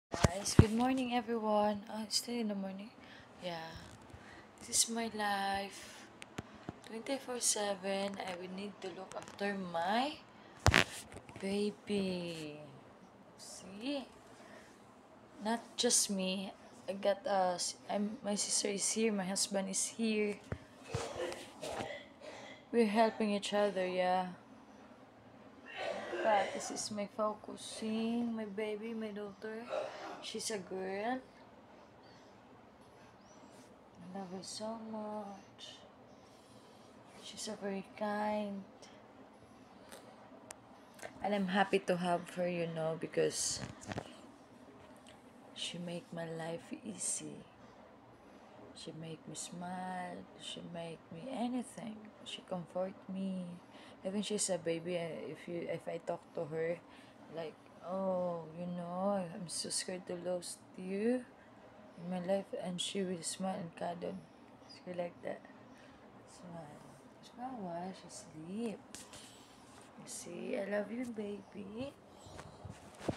Guys, good morning everyone. Oh, it's still in the morning. Yeah. This is my life. 24/7. I will need to look after my baby. See? Not just me. I got my sister is here, my husband is here. We're helping each other, yeah. But this is my focusing, my baby, my daughter. She's a girl. I love her so much. She's a very kind. And I'm happy to have her, because she make my life easy. She make me smile. She make me anything. She comfort me. Even she's a baby, if I talk to her, like, oh, I'm so scared to lose you in my life, and she will smile and cuddle. She like that. Smile. Smile, she sleep. You see, I love you, baby.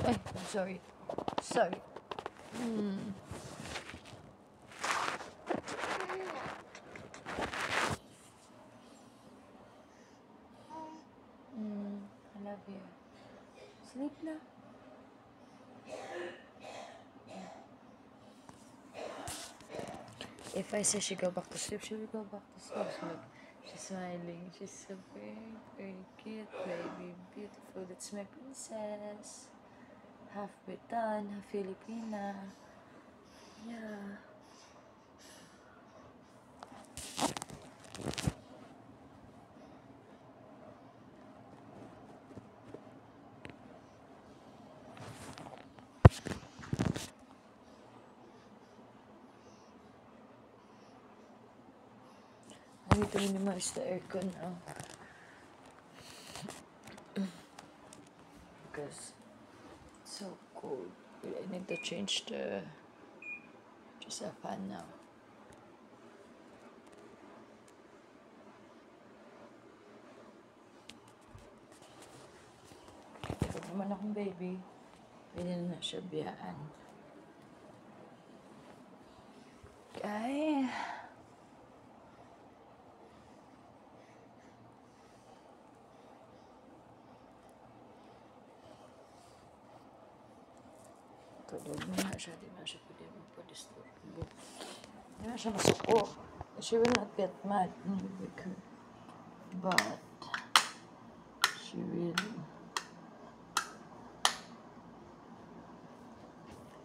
Ay, I'm sorry. Sorry. I love you. Sleep na. If I say she go back to sleep, she will go back to sleep. She's smiling. She's so very, very cute, baby. Beautiful. That's my princess. Half Briton, half Filipina. Yeah. I need to minimize the aircon now. Because it's so cold. I need to change just a fan now. Pag naman akong baby, pwede na siya biyaan. Okay. Tulog na siya. Di na siya pwede magpa-disturbo. Di na siya masuko. She will not get mad with her. But she will